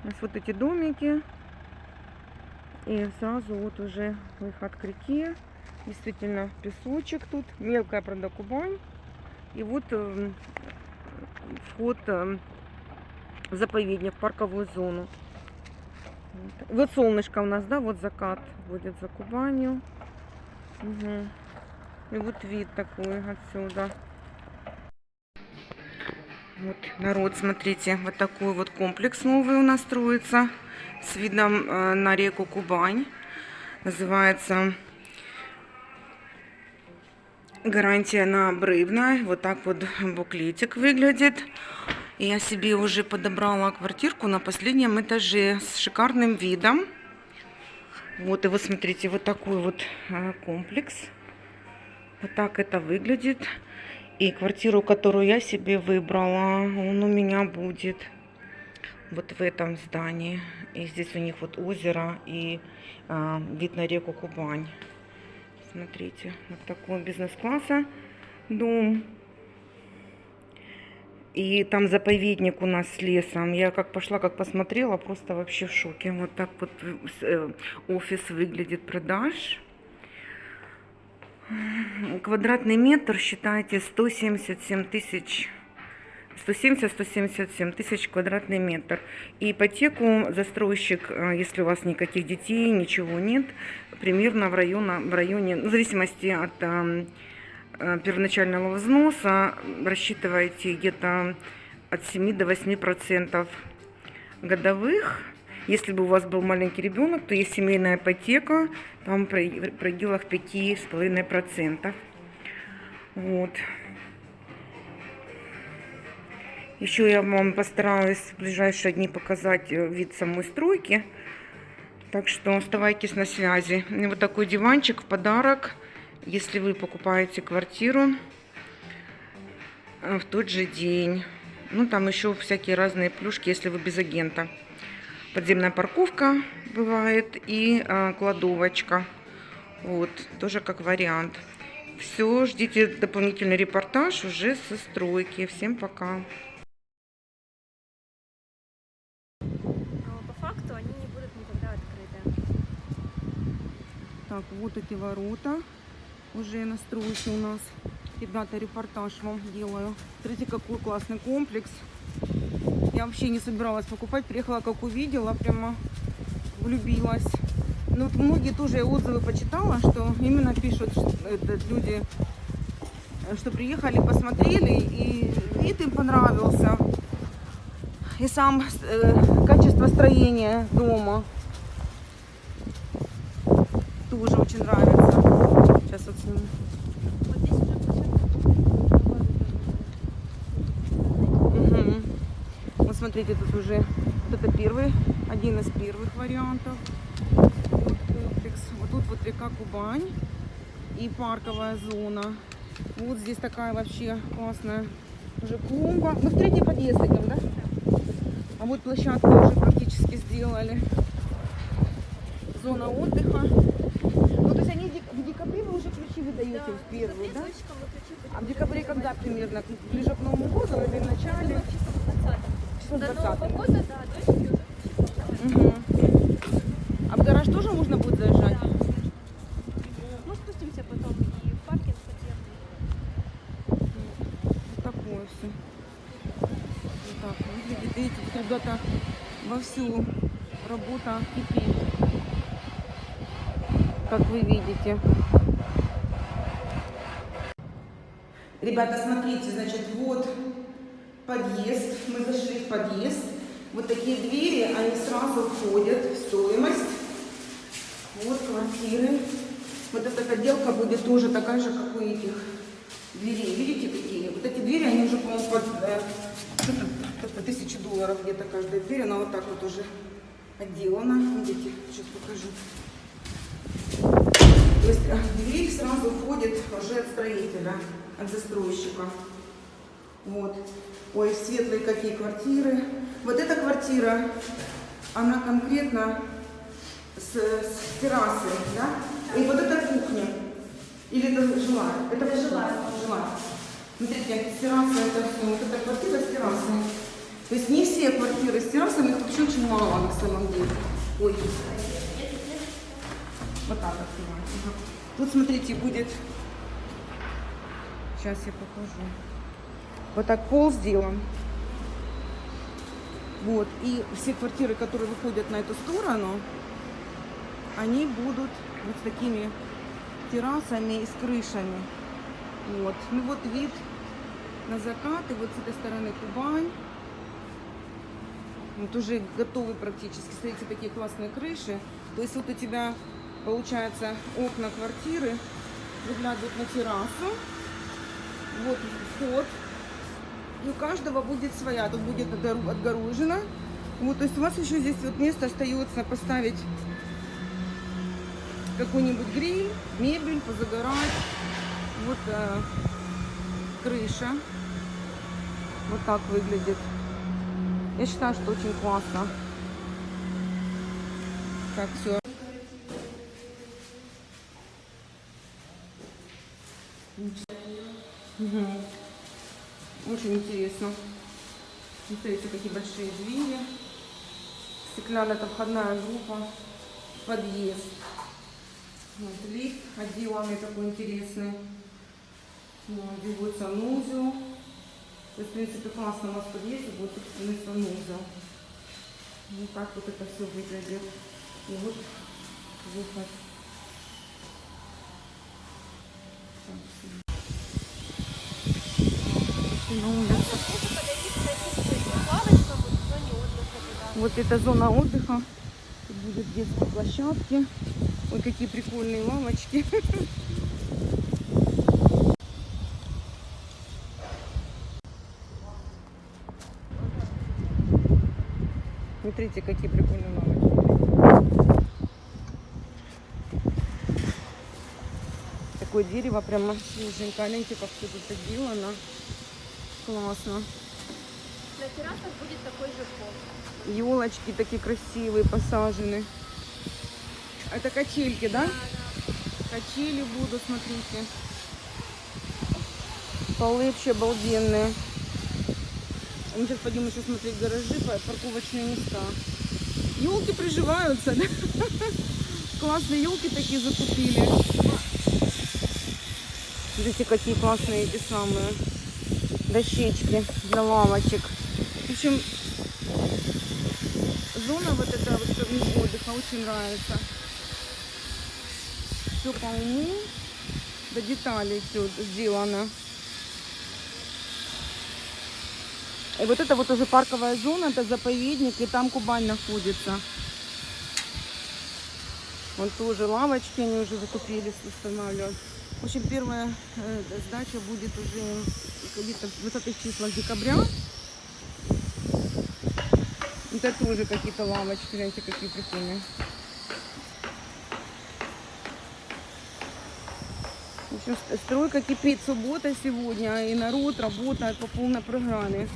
У нас вот эти домики. И сразу вот уже выход к реке. Действительно песочек тут. Мелкая, правда, Кубань. И вот вход в заповедник, в парковую зону. Вот солнышко у нас, да, вот закат будет за Кубанью. Угу. И вот вид такой отсюда. Вот, народ, смотрите, вот такой вот комплекс новый у нас строится с видом на реку Кубань. Называется гарантия на Брывна. Вот так вот буклетик выглядит. И я себе уже подобрала квартирку на последнем этаже с шикарным видом. Вот, и вот смотрите, вот такой вот комплекс. Вот так это выглядит. И квартиру, которую я себе выбрала, он у меня будет вот в этом здании. И здесь у них вот озеро и вид на реку Кубань. Смотрите, вот такой бизнес-класса дом. И там заповедник у нас с лесом. Я как пошла, как посмотрела, просто вообще в шоке. Вот так вот офис выглядит продаж. Квадратный метр, считайте, 177 тысяч. 170-177 тысяч квадратный метр. И ипотеку застройщик, если у вас никаких детей, ничего нет, примерно в районе, в зависимости от первоначального взноса, рассчитывайте где-то от 7 до 8% годовых. Если бы у вас был маленький ребенок, то есть семейная ипотека, там в пределах 5,5%. Вот. Еще я вам постараюсь в ближайшие дни показать вид самой стройки. Так что оставайтесь на связи. И вот такой диванчик в подарок, если вы покупаете квартиру в тот же день. Ну, там еще всякие разные плюшки, если вы без агента. Подземная парковка бывает и кладовочка. Вот, тоже как вариант. Все, ждите дополнительный репортаж уже со стройки. Всем пока. По факту они не будут никогда открыты. Так, вот эти ворота уже на стройке у нас. Ребята, репортаж вам делаю. Смотрите, какой классный комплекс. Я вообще не собиралась покупать, приехала, как увидела, прямо влюбилась. Но вот многие тоже отзывы почитала, что именно пишут люди, что приехали, посмотрели, и вид им понравился. И сам качество строения дома тоже очень нравится. Сейчас вот сниму. Вот здесь уже площадка. Угу. Вот смотрите, тут уже вот это первый, один из первых вариантов. Вот комплекс. Вот тут вот река Кубань и парковая зона. Вот здесь такая вообще классная уже клумба. Ну, в третий подъезд идем, да? А вот площадку уже практически сделали. Зона отдыха. Ну, то есть они в декабре вы уже ключи выдаете, да, в первую, да? А в декабре когда примерно? Ближе к Новому году или в начале? Числом 20. До Нового года, да, до 4. Угу. А в гараж тоже можно будет заезжать? Да. Мы спустимся потом и в паркинг подъедем. Вот такое все. Вот так выглядит. Видите, вот, ребята, вовсю работа кипит. Как вы видите. Ребята, смотрите, значит, вот подъезд. Мы зашли в подъезд. Вот такие двери, они сразу входят в стоимость. Вот квартиры. Вот эта отделка будет тоже такая же, как у этих дверей. Видите, какие? Вот эти двери, они уже, по-моему, под $1000 где-то каждая дверь. Она вот так вот уже отделана. Видите, сейчас покажу. То есть дверь сразу входит уже от строителя, от застройщика. Вот. Ой, светлые какие квартиры. Вот эта квартира, она конкретно с террасой, да? И вот эта кухня. Или это жилая? Это жилая. Смотрите, терраса, это все. Вот эта квартира с террасой. То есть не все все квартиры с террасами, их вообще очень мало на самом деле. Ой. Вот так открывается. Ага. Тут, смотрите, будет... Сейчас я покажу. Вот так пол сделан. Вот. И все квартиры, которые выходят на эту сторону, они будут вот с такими террасами и с крышами. Вот. Ну вот вид на закат, и вот с этой стороны Кубань. Вот уже готовы практически. Смотрите, такие классные крыши. То есть вот у тебя, получается, окна квартиры выглядывают на террасу. Вот вход. И у каждого будет своя. Тут будет отгорожено. Вот, то есть у вас еще здесь вот место остается поставить какой-нибудь гриль, мебель, позагорать. Вот крыша. Вот так выглядит. Я считаю, что очень классно. Так, все. Угу. Очень интересно. Смотрите, какие большие двери. Стеклянная, это входная группа. Подъезд. Вот, лифт отделанный такой интересный. Вот, здесь будет санузел. То есть, в принципе, классно у нас в подъезде будет собственный санузел. Вот так вот это все выглядит. И вот выход. На улице. Вот это зона отдыха. Тут будут детские площадки. Ой, какие прикольные лавочки. Смотрите, какие прикольные лавочки. Такое дерево прямо свеженькое. Видите, как все тут сделано. Классно. На террасах будет такой же пол. Елочки такие красивые посажены. Это качельки, да? Да. Качели будут, смотрите. Полы вообще обалденные. Мы сейчас пойдем еще смотреть гаражи, парковочные места. Елки приживаются, да? Классные елки такие закупили. Смотрите, какие классные эти самые дощечки для лавочек. В общем, зона вот эта вот отдыха очень нравится. Все по уму, до деталей все сделано. И вот это вот уже парковая зона, это заповедник, и там Кубань находится. Вон тоже лавочки они уже закупили, устанавливают. В общем, первая сдача будет уже где-то в 20 числах декабря. Это тоже какие-то лавочки, знаете, какие прикольные. В общем, стройка кипит, суббота сегодня, и народ работает по полной программе.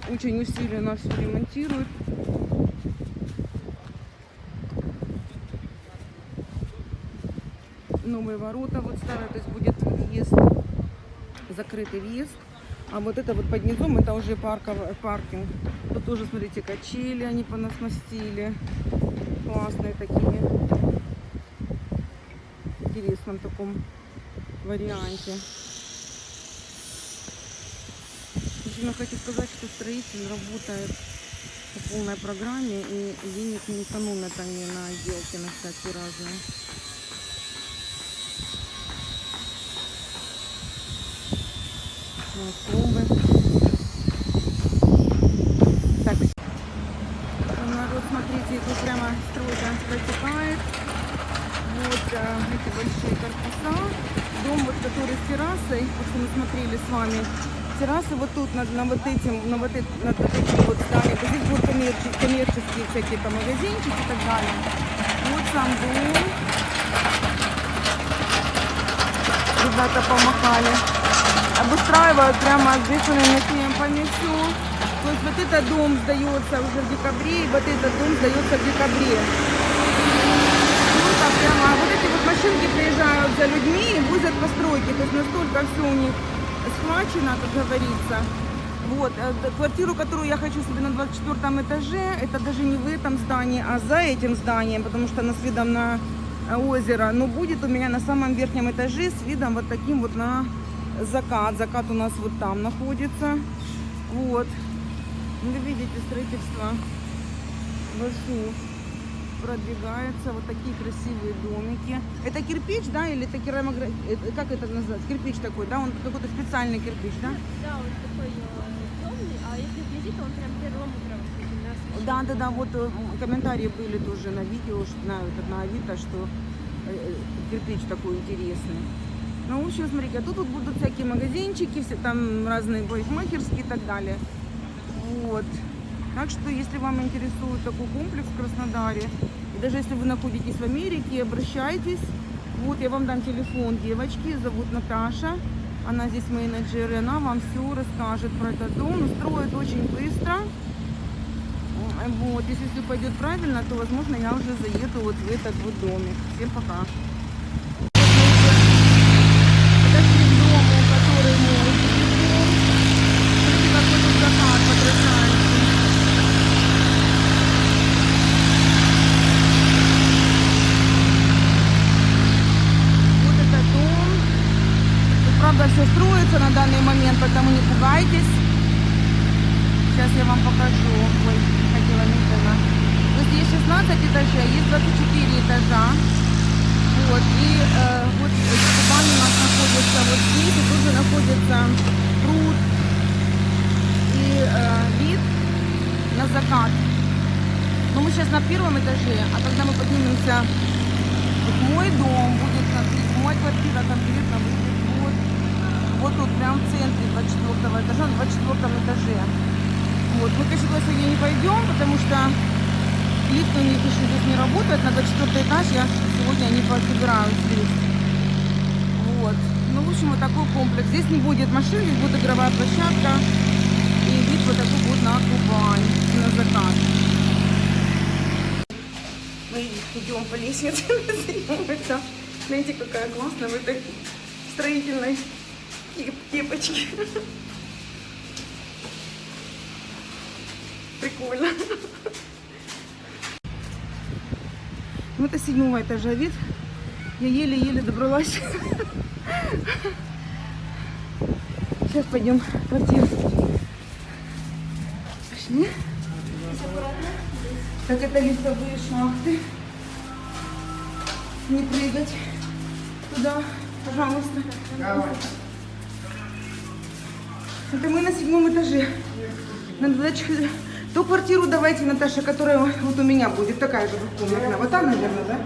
Очень усиленно все ремонтируют. Новые ворота, вот старые, то есть будет въезд, закрытый въезд. А вот это вот под низом, это уже паркинг. Тут тоже, смотрите, качели они понасмостили. Классные такие. В интересном таком варианте. В общем, я хочу сказать, что строитель работает по полной программе, и денег не экономят они на отделки, на всякие разные. Клубы. Так, народ, смотрите, тут прямо стройка протекает. Вот эти большие корпуса. Дом, вот, который с террасой, вот что мы смотрели с вами. Террасы вот тут, над вот этим вот зданием. Здесь будут коммерческие всякие там магазинчики и так далее. Вот сам дом. Ребята помахали. Обустраивают прямо отбившими темпами все. То есть вот этот дом сдается уже в декабре, и вот этот дом сдается в декабре. Ну, так прямо, а вот эти вот машинки приезжают за людьми и возят постройки. То есть настолько все у них схвачено, как говорится. Вот, квартиру, которую я хочу себе на 24 этаже, это даже не в этом здании, а за этим зданием, потому что она с видом на озеро. Но будет у меня на самом верхнем этаже с видом вот таким вот на закат. Закат у нас вот там находится. Вот. Вы видите, строительство вовсю продвигается. Вот такие красивые домики. Это кирпич, да, или это керамография? Как это называется? Кирпич такой, да? Он какой-то специальный кирпич, да? Да, он такой темный, а если вблизи, то он прям перламутровый. Да, вот комментарии были тоже на видео, на Авито, что кирпич такой интересный. Ну, в общем, смотрите, а тут вот будут всякие магазинчики, все там разные парикмахерские и так далее. Вот. Так что, если вам интересует такой комплекс в Краснодаре, и даже если вы находитесь в Америке, обращайтесь. Вот, я вам дам телефон девочки, зовут Наташа. Она здесь менеджер, и она вам все расскажет про этот дом. Строит очень быстро. Вот, если все пойдет правильно, то, возможно, я уже заеду вот в этот вот домик. Всем пока. Подошли к дому, который мы живем. Смотрите, какой тут закат потрясающий. Вот этот дом. Тут, правда, все строится на данный момент, поэтому не пугайтесь. Сейчас я вам покажу. Ой, хотела медленно. Вот здесь 16 этажей, есть 24 этажа. Вот, и вот кубань у нас находится вот здесь, и тут же находится пруд и вид на закат. Но мы сейчас на первом этаже, а когда мы поднимемся в мой дом, будет моя квартира конкретно будет вот тут, прям в центре 24 этажа, на 24 этаже. Вот. Мы, конечно, туда сегодня не пойдем, потому что лифт у них еще здесь не работает. На 24 этаж я сегодня не собираюсь лифт. Вот. Ну, в общем, вот такой комплекс. Здесь не будет машин, здесь будет игровая площадка. И вид вот такой будет на Кубань, на закат. Мы идем по лестнице. Это, знаете, какая классная в этой строительной кепочке. Прикольно. Вот это 7-го этажа вид. Я еле-еле добралась. Сейчас пойдем в квартиру. Пошли. Так, это лифтовые шахты. Не прыгать туда, пожалуйста. Это мы на 7-м этаже. Надо ту квартиру давайте, Наташа, которая вот у меня будет, такая же двухкомнатная. Вот та, наверное, да?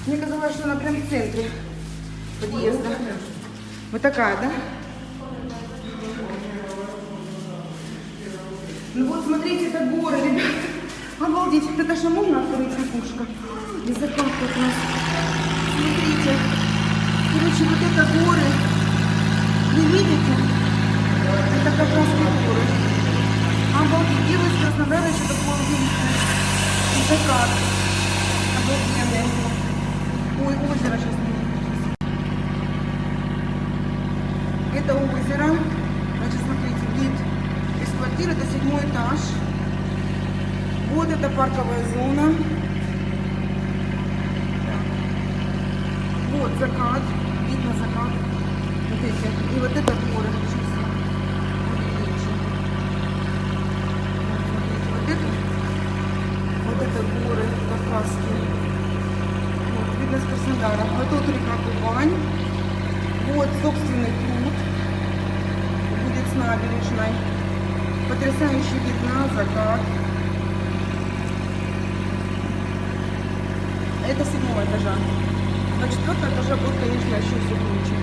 Мне казалось, что она прям в центре подъезда. Вот такая, да? Ну вот, смотрите, это горы, ребята. Обалдеть. Наташа, можно открыть окошко? И закат у нас. Смотрите. Короче, вот это горы. Вы видите? Это как раз горы. Обалдеть. Делать в Краснодаре еще такое увидите. И закат. Обалденный. Ой, озеро сейчас. Это озеро. Значит, смотрите, вид из квартиры, это 7-й этаж. Вот это парковая зона. Вот закат, видно закат. Смотрите, и вот это горы. Вот это горы Кавказские. Вот, видно с Краснодара. Вот тут река Кубань. Вот собственный пруд. Будет с набережной. Потрясающий вид на закат. Это 7-го этажа. На 4-м этаже будет, конечно, еще все круче.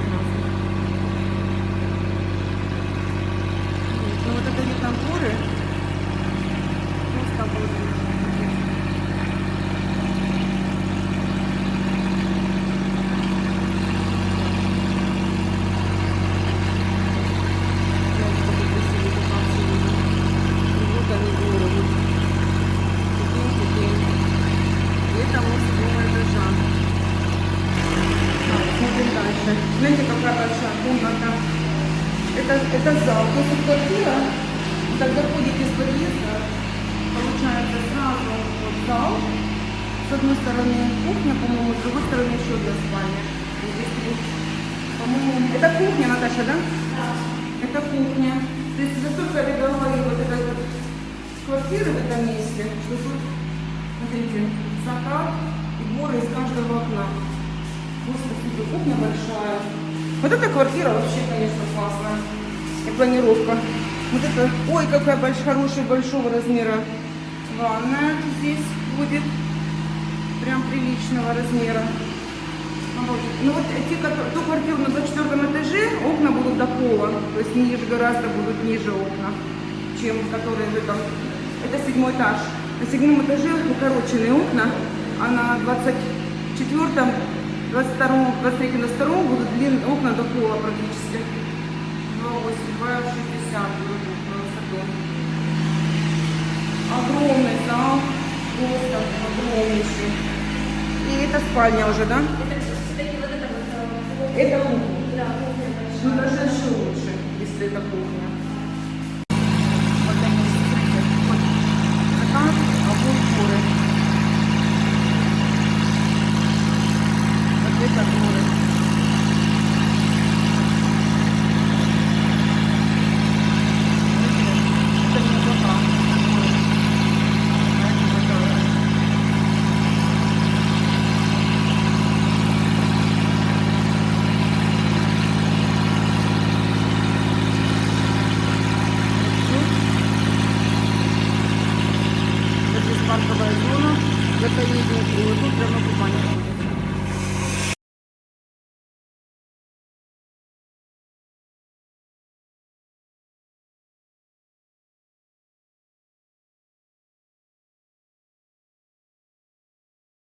Ну вот это вид на горы. Просто обалденно. Это у нас 7-го этажа. дальше. Знаете, какая большая комната? Это зал. То есть квартира, когда ходите из подъезда, получается сразу вот зал. С одной стороны кухня, по-моему, с другой стороны еще одна спальня. И здесь вот, по-моему, это кухня, Наташа, да? Да. Это кухня. То есть за столько я говорю, вот этой вот квартиры в этом месте, что тут, смотрите, закат и горы из каждого окна. Господи, кухня большая. Вот эта квартира вообще, конечно, классная. И планировка. Вот это, ой, какая хорошая, большого размера ванная здесь будет. Прям приличного размера. Ну вот ту квартиру на 24 этаже, окна будут до пола. То есть ниже, гораздо будут ниже окна, чем которые в этом. Это 7 этаж. На 7 этаже укороченные окна, а на 24-м, 22-м, 23-м, 22-м будут длинные окна до пола практически. 2,60 будут на высоту. Огромный зал, просто огромнейший. И это спальня уже, да? Это все-таки вот это вот. Это кухня. Да, кухня большая. Ну даже еще лучше, если это кухня. Вот они, смотрите, вот закат, обои горы. Вот это горы. Это не облака, это горы. А это такое. Вот здесь парковая зона, заповедник, и вот тут прямо купание будет.